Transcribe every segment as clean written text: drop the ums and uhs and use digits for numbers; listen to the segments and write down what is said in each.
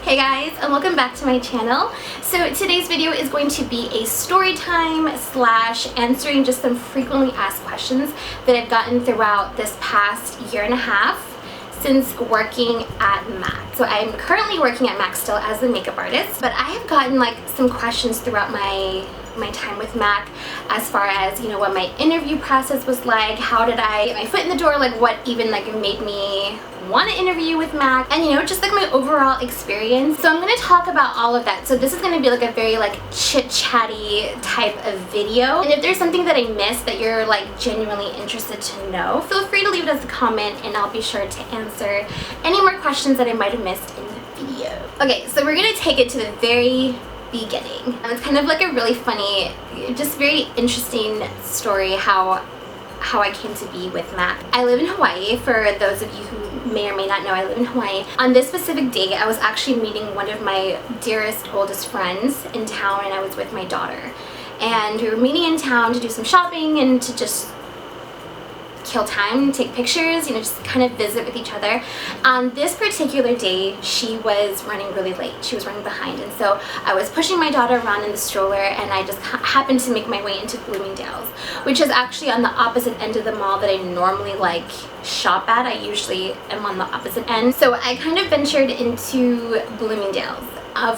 Hey guys, and welcome back to my channel. So today's video is going to be a story time / answering just some frequently asked questions that I've gotten throughout this past year and a half since working at MAC. So I'm currently working at MAC still as a makeup artist, but I have gotten like some questions throughout my time with MAC as far as, you know, what my interview process was like, how did I get my foot in the door, like what even like made me want to interview with MAC, and you know, just like my overall experience. So I'm going to talk about all of that. So this is going to be like a very like chit-chatty type of video, and if there's something that I missed that you're like genuinely interested to know, feel free to leave it as a comment and I'll be sure to answer any more questions that I might have missed in the video. Okay, so we're going to take it to the very beginning. It's kind of like a really funny, just very interesting story how I came to be with MAC. I live in Hawaii. For those of you who may or may not know, I live in Hawaii. On this specific day, I was actually meeting one of my dearest, oldest friends in town, and I was with my daughter. And we were meeting in town to do some shopping and to just kill time, take pictures, you know, just kind of visit with each other. On this particular day, she was running really late. She was running behind, and so I was pushing my daughter around in the stroller, and I just happened to make my way into Bloomingdale's, which is actually on the opposite end of the mall that I normally like shop at. I usually am on the opposite end. So I kind of ventured into Bloomingdale's.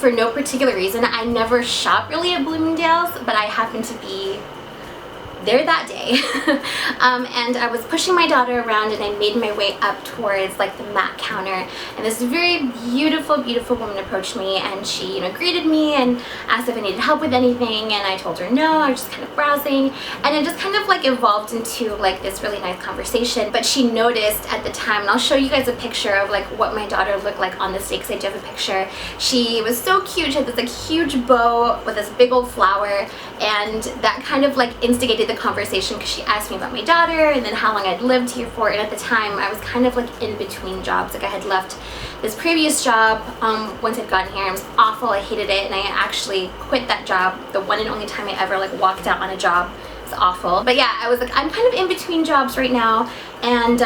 For no particular reason. I never shop really at Bloomingdale's, but I happened to be there that day. And I was pushing my daughter around, and I made my way up towards like the MAC counter, and this very beautiful woman approached me, and she, you know, greeted me and asked if I needed help with anything, and I told her no, I was just kind of browsing, and it just kind of like evolved into like this really nice conversation. But she noticed at the time, and I'll show you guys a picture of like what my daughter looked like on this day because I do have a picture. She was so cute. She had this like huge bow with this big old flower, and that kind of like instigated the conversation because she asked me about my daughter and then how long I'd lived here for. And at the time I was kind of like in between jobs. Like I had left this previous job once I'd gotten here. It was awful. I hated it, and I actually quit that job, the one and only time I ever like walked out on a job. It's awful. But yeah, I was like, I'm kind of in between jobs right now, and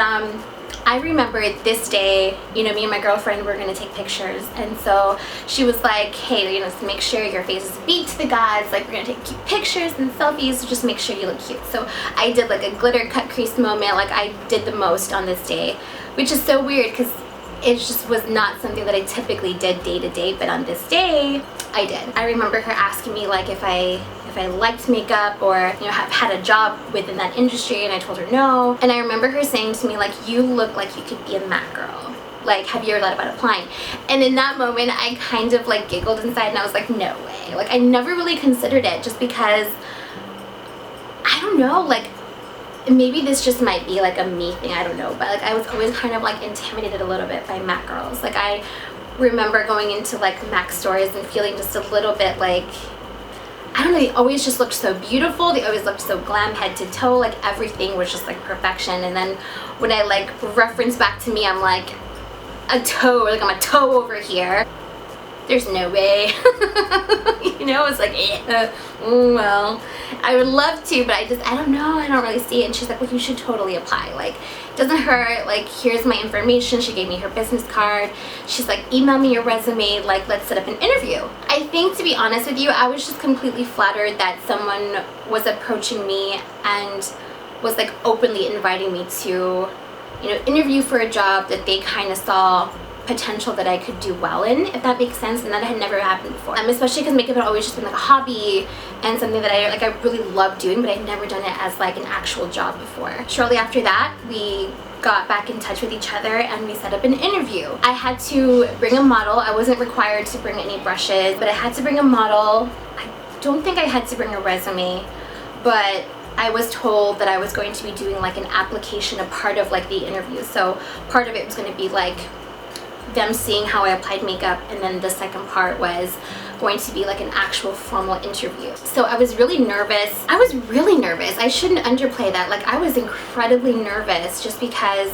I remember this day, you know, me and my girlfriend were gonna take pictures, and so she was like, hey, you know, to make sure your face is beat to the gods, like we're gonna take cute pictures and selfies, so just make sure you look cute. So I did like a glitter cut crease moment. Like I did the most on this day, which is so weird because it just was not something that I typically did day to day, but on this day I did. I remember her asking me like if I liked makeup or, you know, have had a job within that industry, and I told her no. And I remember her saying to me like, you look like you could be a MAC girl. Like, have you ever thought about applying? And in that moment I kind of like giggled inside, and I was like, no way. Like I never really considered it, just because I don't know, like maybe this just might be like a me thing, I don't know, but like I was always kind of like intimidated a little bit by MAC girls. Like I remember going into like MAC stores and feeling just a little bit like, I don't know, they always just looked so beautiful. They always looked so glam head to toe. Like everything was just like perfection. And then when I like reference back to me, I'm like a toe, like I'm a toe over here. There's no way. You know, it's like, well, I would love to, but I don't know, I don't really see it. And she's like, well, you should totally apply. Like, it doesn't hurt. Like, here's my information. She gave me her business card. She's like, email me your resume. Like, let's set up an interview. I think, to be honest with you, I was just completely flattered that someone was approaching me and was like openly inviting me to, you know, interview for a job that they kind of saw potential that I could do well in, if that makes sense. And that had never happened before, especially because makeup had always just been like a hobby and something that I really loved doing, but I'd never done it as like an actual job before. Shortly after that, we got back in touch with each other and we set up an interview. I had to bring a model. I wasn't required to bring any brushes, but I had to bring a model. I don't think I had to bring a resume, but I was told that I was going to be doing like an application, a part of like the interview. So part of it was going to be like them seeing how I applied makeup, and then the second part was going to be like an actual formal interview. So I was really nervous. I shouldn't underplay that. Like I was incredibly nervous, just because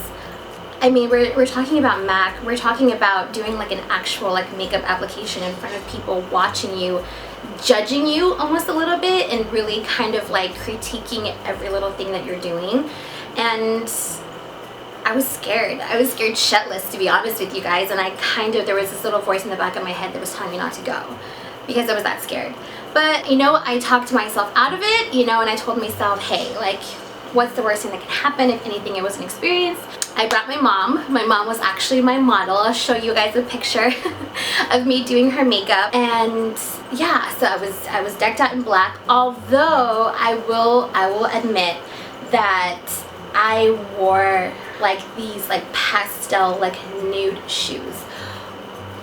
I mean, we're talking about MAC. We're talking about doing like an actual like makeup application in front of people watching you, judging you almost a little bit, and really kind of like critiquing every little thing that you're doing. And I was scared. I was scared shitless, to be honest with you guys, and there was this little voice in the back of my head that was telling me not to go because I was that scared. But, you know, I talked myself out of it, you know, and I told myself, hey, like, what's the worst thing that can happen? If anything, it was an experience. I brought my mom. My mom was actually my model. I'll show you guys a picture of me doing her makeup. And yeah, so I was decked out in black, although I will admit that I wore like these like pastel like nude shoes.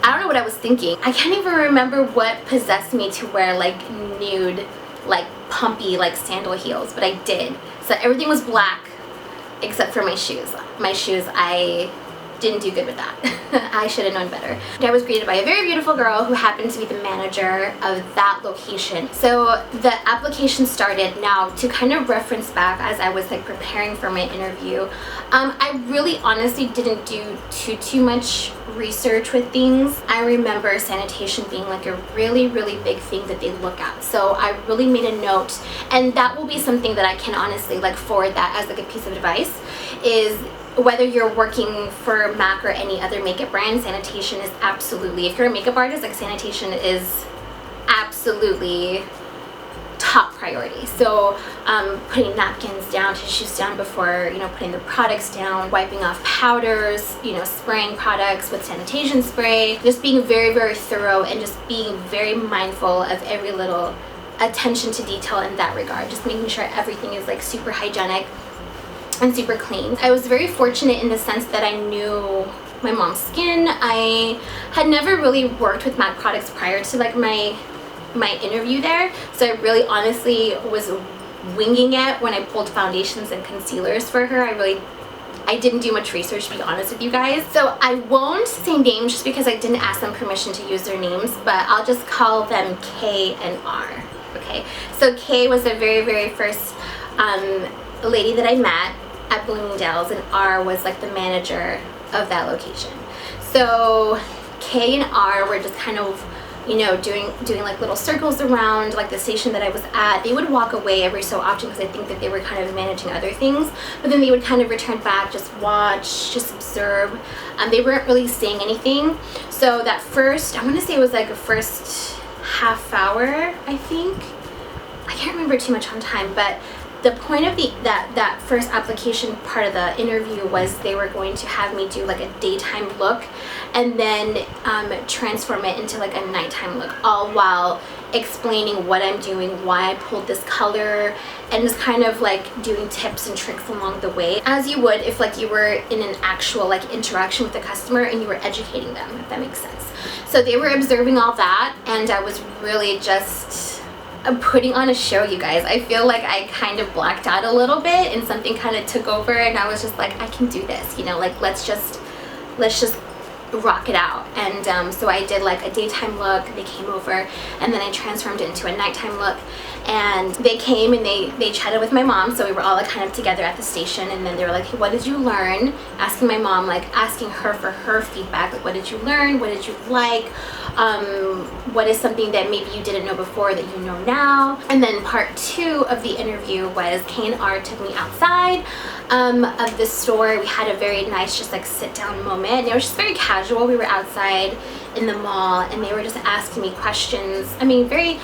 I don't know what I was thinking. I can't even remember what possessed me to wear like nude, like pumpy, like sandal heels, but I did. So everything was black except for my shoes. My shoes, I didn't do good with that. I should have known better. I was greeted by a very beautiful girl who happened to be the manager of that location. So the application started. Now, to kind of reference back as I was like preparing for my interview, I really honestly didn't do too much research with things. I remember sanitation being like a really big thing that they look at. So I really made a note, and that will be something that I can honestly like forward that as like a piece of advice, is whether you're working for MAC or any other makeup brand, sanitation is absolutely, if you're a makeup artist, like sanitation is absolutely top priority. So putting napkins down, tissues down before, you know, putting the products down, wiping off powders, you know, spraying products with sanitation spray, just being very thorough and just being very mindful of every little attention to detail in that regard, just making sure everything is like super hygienic and super clean. I was very fortunate in the sense that I knew my mom's skin. I had never really worked with MAC products prior to like my interview there, so I really honestly was winging it when I pulled foundations and concealers for her. I didn't do much research, to be honest with you guys. So I won't say names just because I didn't ask them permission to use their names, but I'll just call them K and R. Okay, so K was the very first lady that I met at Bloomingdale's, and R was like the manager of that location. So K and R were just kind of, you know, doing like little circles around like the station that I was at. They would walk away every so often because I think that they were kind of managing other things, but then they would kind of return back, just watch, just observe. They weren't really saying anything. So that first, I want to say it was like a first half hour, I think. I can't remember too much on time, but the point of that first application part of the interview was they were going to have me do like a daytime look and then transform it into like a nighttime look, all while explaining what I'm doing, why I pulled this color, and just kind of like doing tips and tricks along the way, as you would if like you were in an actual like interaction with the customer and you were educating them, if that makes sense. So they were observing all that, and I was really just putting on a show, you guys. I feel like I kind of blacked out a little bit and something kind of took over, and I was just like, I can do this, you know, like let's just rock it out. And so I did like a daytime look. They came over, and then I transformed it into a nighttime look, and they came and they chatted with my mom. So we were all like kind of together at the station, and then they were like, hey, what did you learn? Asking my mom, like asking her for her feedback, like what did you learn, what did you like, what is something that maybe you didn't know before that you know now. And then part 2 of the interview was K and R took me outside of the store. We had a very nice just like sit down moment, and it was just very casual. We were outside in the mall, and they were just asking me questions. I mean, very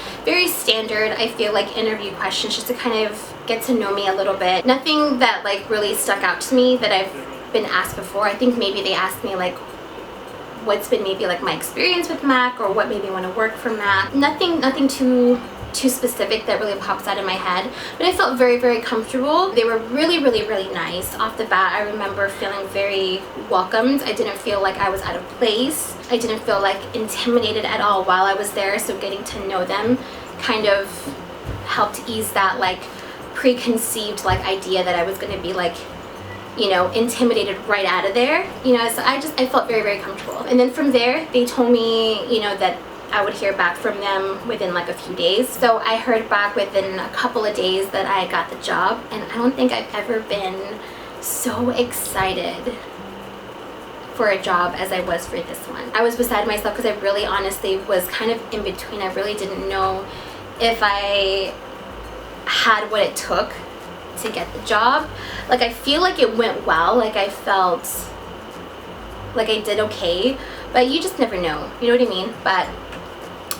standard, I feel like, interview questions, just to kind of get to know me a little bit. Nothing that like really stuck out to me that I've been asked before. I think maybe they asked me like what's been maybe like my experience with MAC, or what made me want to work for MAC. Nothing too specific that really pops out in my head, but I felt very comfortable. They were really nice off the bat. I remember feeling very welcomed. I didn't feel like I was out of place. I didn't feel like intimidated at all while I was there. So getting to know them kind of helped ease that like preconceived like idea that I was going to be like, you know, intimidated right out of there, you know. So I felt very comfortable. And then from there, they told me, you know, that I would hear back from them within like a few days. So I heard back within a couple of days that I got the job, and I don't think I've ever been so excited for a job as I was for this one. I was beside myself because I really honestly was kind of in between. I really didn't know if I had what it took to get the job. Like, I feel like it went well, like I felt like I did okay, but you just never know, you know what I mean? But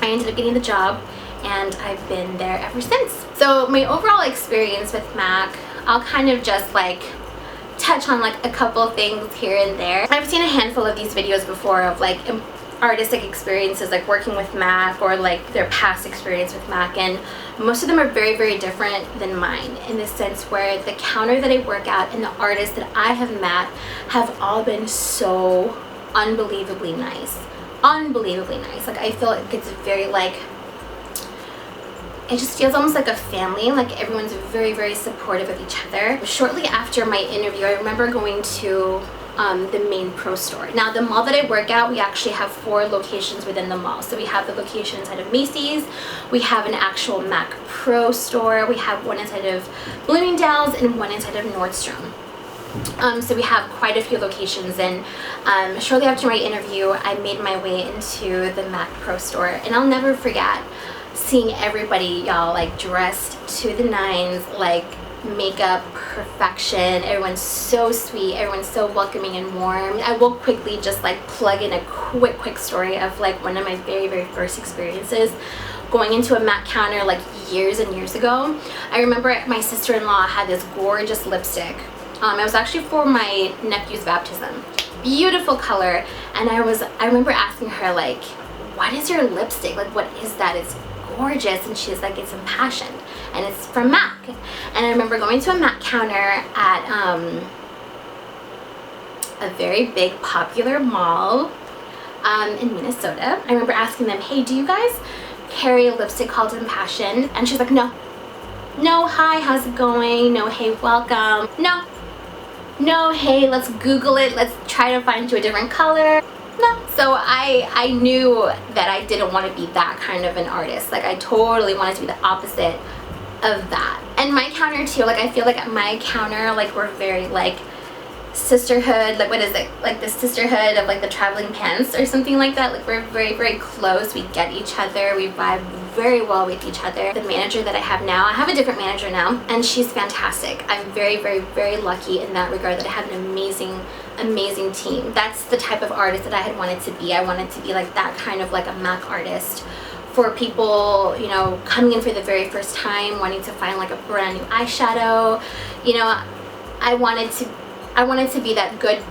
I ended up getting the job, and I've been there ever since. So my overall experience with Mac, I'll kind of just like touch on like a couple of things here and there. I've seen a handful of these videos before of like artistic experiences, like working with Mac, or like their past experience with Mac, and most of them are very, very different than mine, in the sense where the counter that I work at and the artists that I have met have all been so unbelievably nice. Unbelievably nice. Like, I feel like it's very like, it just feels almost like a family. Like, everyone's very, very supportive of each other. Shortly after my interview, I remember going to the main pro store. Now, the mall that I work at, we actually have 4 locations within the mall. So we have the location inside of Macy's, we have an actual Mac Pro store, we have one inside of Bloomingdale's, and one inside of Nordstrom. So we have quite a few locations, and shortly after my interview, I made my way into the Mac Pro store, and I'll never forget seeing everybody, y'all, like dressed to the nines, like makeup perfection. Everyone's so sweet, everyone's so welcoming and warm. I will quickly just like plug in a quick story of like one of my very, very first experiences going into a Mac counter like years and years ago. I remember my sister-in-law had this gorgeous lipstick. It was actually for my nephew's baptism. Beautiful color, and I remember asking her, like, what is your lipstick? Like, what is that? It's gorgeous. And she's like, it's impassioned, and it's from Mac. And I remember going to a Mac counter at a very big popular mall in Minnesota. I remember asking them, hey, do you guys carry a lipstick called Impassioned? And she's like, no, hi, how's it going? No, hey, welcome. No, hey, let's Google it, let's try to find you a different color. No. So I knew that I didn't want to be that kind of an artist. Like, I totally wanted to be the opposite of that. And my counter too, like, I feel like at my counter, like, we're very like sisterhood, like, what is it, like the sisterhood of like the traveling pants or something like that. Like, we're very, very close, we get each other, we vibe very well with each other. The manager that I have now, I have a different manager now, and she's fantastic. I'm very, very, very lucky in that regard, that I have an amazing team. That's the type of artist that I had wanted to be. I wanted to be like that kind of like a Mac artist for people, you know, coming in for the very first time, wanting to find like a brand new eyeshadow. You know, I wanted to be that good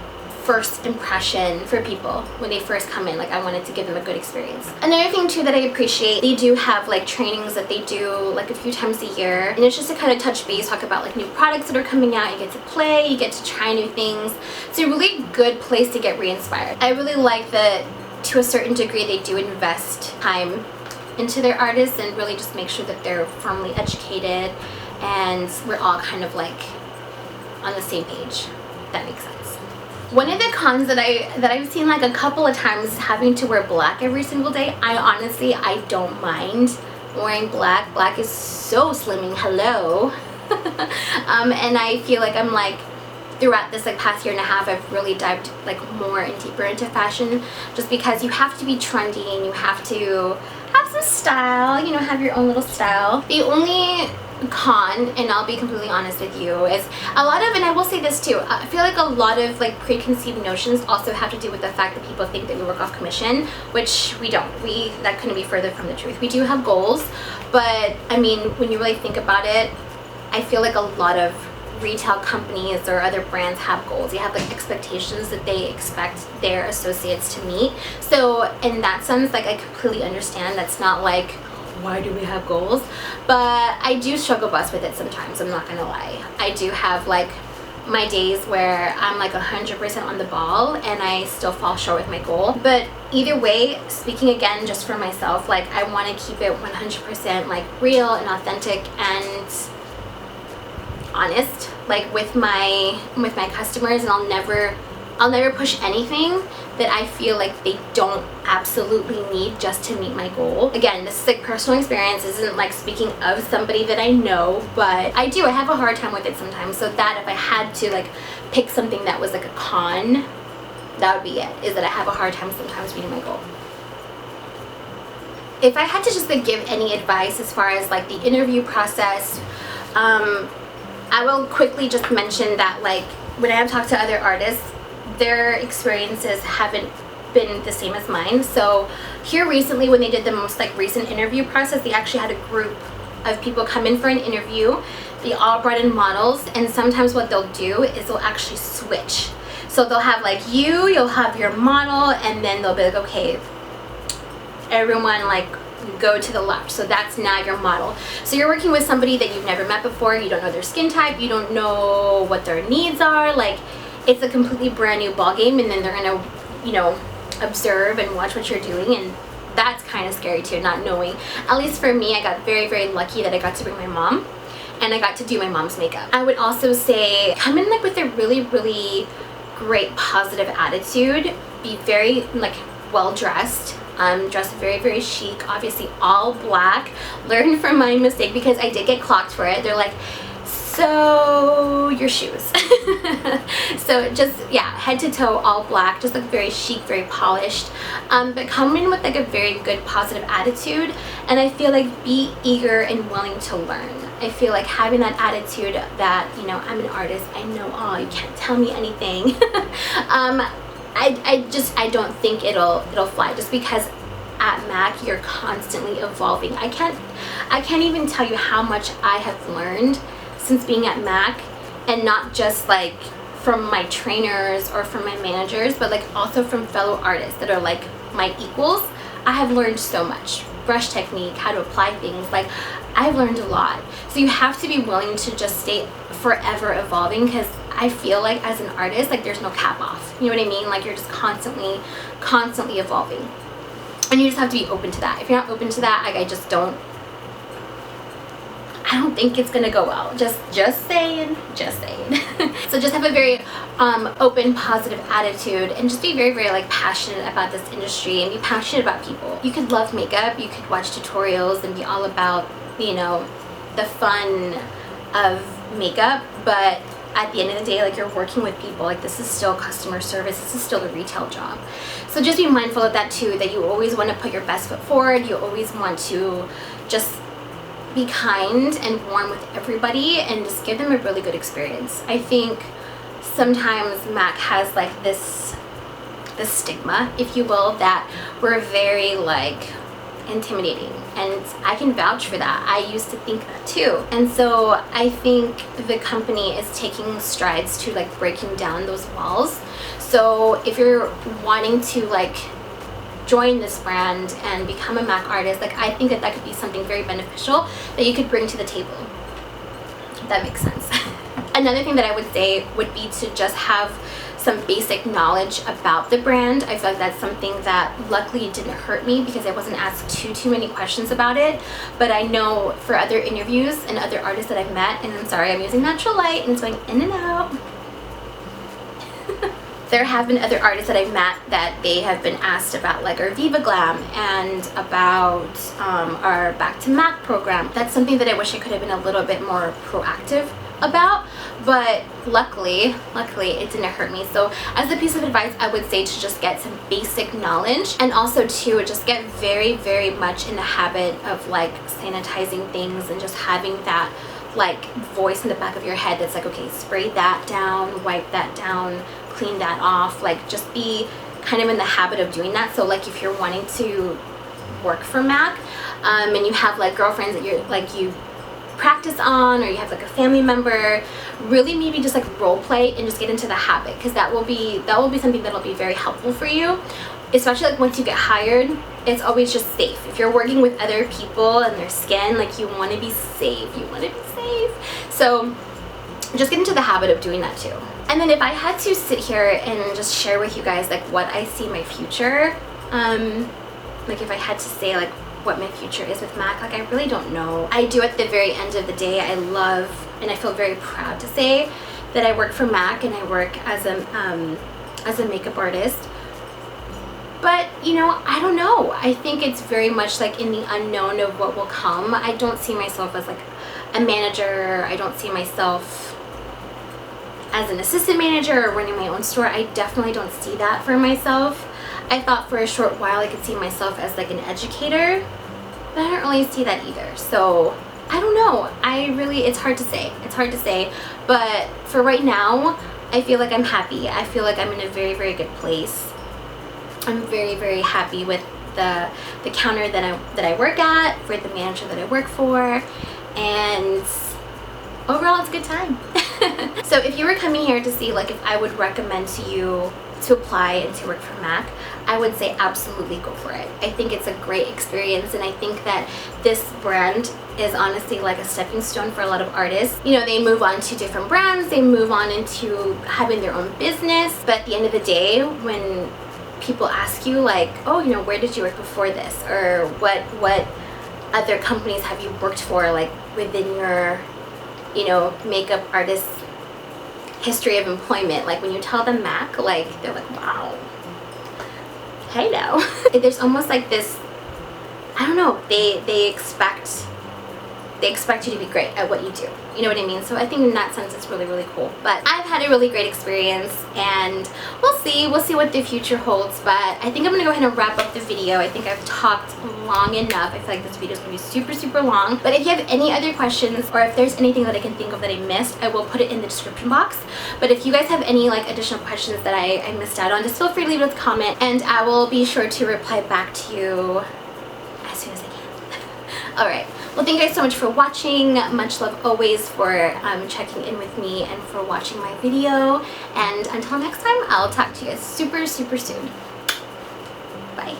first impression for people when they first come in. Like, I wanted to give them a good experience. Another thing too that I appreciate, they do have like trainings that they do like a few times a year, and it's just to kind of touch base, talk about like new products that are coming out. You get to play, you get to try new things. It's a really good place to get re-inspired. I really like that to a certain degree they do invest time into their artists and really just make sure that they're firmly educated and we're all kind of like on the same page. That makes sense. One of the cons that I've seen like a couple of times is having to wear black every single day. I don't mind wearing black. Black is so slimming, hello. And I feel like I'm like, throughout this like past year and a half, I've really dived like more and deeper into fashion, just because you have to be trendy and you have to have some style, you know, have your own little style. The only con, and I'll be completely honest with you, is a lot of, and I will say this too, I feel like a lot of like preconceived notions also have to do with the fact that people think that we work off commission, which we don't. That couldn't be further from the truth. We do have goals, but I mean, when you really think about it, I feel like a lot of retail companies or other brands have goals. They have like expectations that they expect their associates to meet. So in that sense, like, I completely understand. That's not like, why do we have goals? But I do struggle bus with it sometimes, I'm not gonna lie. I do have like my days where I'm like 100% on the ball and I still fall short with my goal. But either way, speaking again just for myself, like, I want to keep it 100% like real and authentic and honest, like with my customers, and I'll never push anything that I feel like they don't absolutely need just to meet my goal. Again, this is like personal experience. This isn't like speaking of somebody that I know, but I have a hard time with it sometimes. So that if I had to like pick something that was like a con, that would be it, is that I have a hard time sometimes meeting my goal. If I had to just like give any advice as far as like the interview process, I will quickly just mention that, like, when I have talked to other artists, their experiences haven't been the same as mine. So here recently, when they did the most like recent interview process, they actually had a group of people come in for an interview. They all brought in models, and sometimes what they'll do is they'll actually switch. So they'll have like you'll have your model, and then they'll be like, okay, everyone like go to the left. So that's now your model. So you're working with somebody that you've never met before. You don't know their skin type. You don't know what their needs are. Like, it's a completely brand new ball game, and then they're gonna, you know, observe and watch what you're doing, and that's kind of scary too, not knowing. At least for me, I got very, very lucky that I got to bring my mom, and I got to do my mom's makeup. I would also say come in like with a really, really great positive attitude. Be very like well dressed. Dressed very, very chic, obviously all black. Learn from my mistake, because I did get clocked for it. They're like, so your shoes. So just, yeah, head to toe all black, just like very chic, very polished, but come in with like a very good positive attitude. And I feel like be eager and willing to learn. I feel like having that attitude that, you know, I'm an artist, I know all, you can't tell me anything. I don't think it'll fly, just because at MAC you're constantly evolving. I can't even tell you how much I have learned since being at MAC, and not just like from my trainers or from my managers, but like also from fellow artists that are like my equals. I have learned so much. Brush technique, how to apply things, like I've learned a lot. So you have to be willing to just stay forever evolving, because I feel like as an artist, like there's no cap off. You know what I mean? Like you're just constantly evolving. And you just have to be open to that. If you're not open to that, like I don't think it's gonna go well. Just saying. So just have a very open, positive attitude, and just be very, very like passionate about this industry, and be passionate about people. You could love makeup, you could watch tutorials and be all about, you know, the fun of makeup, but at the end of the day, like you're working with people. Like this is still customer service, this is still a retail job. So just be mindful of that too, that you always want to put your best foot forward. You always want to just be kind and warm with everybody, and just give them a really good experience. I think sometimes MAC has like this stigma, if you will, that we're very like intimidating, and I can vouch for that. I used to think that too. And so I think the company is taking strides to like breaking down those walls. So if you're wanting to like join this brand and become a MAC artist, like I think that could be something very beneficial that you could bring to the table, if that makes sense. Another thing that I would say would be to just have some basic knowledge about the brand. I feel like that's something that luckily didn't hurt me, because I wasn't asked too many questions about it. But I know for other interviews and other artists that I've met, and I'm sorry, I'm using natural light and it's going in and out. There have been other artists that I've met that they have been asked about like our Viva Glam and about our Back to MAC program. That's something that I wish I could have been a little bit more proactive about, but luckily it didn't hurt me. So as a piece of advice, I would say to just get some basic knowledge, and also to just get very, very much in the habit of like sanitizing things, and just having that like voice in the back of your head that's like, okay, spray that down, wipe that down, clean that off. Like just be kind of in the habit of doing that. So like if you're wanting to work for MAC and you have like girlfriends that you're like you practice on, or you have like a family member, really maybe just like role play and just get into the habit, because that will be something that'll be very helpful for you, especially like once you get hired. It's always just safe. If you're working with other people and their skin, like you want to be safe. So just get into the habit of doing that too. And then if I had to sit here and just share with you guys like what I see my future, like if I had to say like what my future is with MAC, like I really don't know. I do, at the very end of the day, I love and I feel very proud to say that I work for MAC and I work as a makeup artist. But you know, I don't know. I think it's very much like in the unknown of what will come. I don't see myself as like a manager. I don't see myself as an assistant manager or running my own store. I definitely don't see that for myself. I thought for a short while I could see myself as like an educator, but I don't really see that either. So I don't know. It's hard to say. It's hard to say. But for right now, I feel like I'm happy. I feel like I'm in a very, very good place. I'm very, very happy with the counter that I work at, for the manager that I work for, and overall it's a good time. So if you were coming here to see like if I would recommend to you to apply and to work for Mac, I would say absolutely go for it. I think it's a great experience, and I think that this brand is honestly like a stepping stone for a lot of artists. You know, they move on to different brands, they move on into having their own business, but at the end of the day, when people ask you like, oh, you know, where did you work before this, or what other companies have you worked for, like within your, you know, makeup artist history of employment, like when you tell them Mac, like they're like, wow, hello. There's almost like this, I don't know, they expect you to be great at what you do, you know what I mean? So I think in that sense it's really, really cool. But I've had a really great experience, and we'll see what the future holds. But I think I'm gonna go ahead and wrap up the video. I think I've talked long enough. I feel like this video is gonna be super, super long. But if you have any other questions, or if there's anything that I can think of that I missed, I will put it in the description box. But if you guys have any like additional questions that I missed out on, just feel free to leave it with a comment, and I will be sure to reply back to you as soon as I can. Alright. Well, thank you guys so much for watching. Much love always for checking in with me and for watching my video. And until next time, I'll talk to you guys super, super soon. Bye.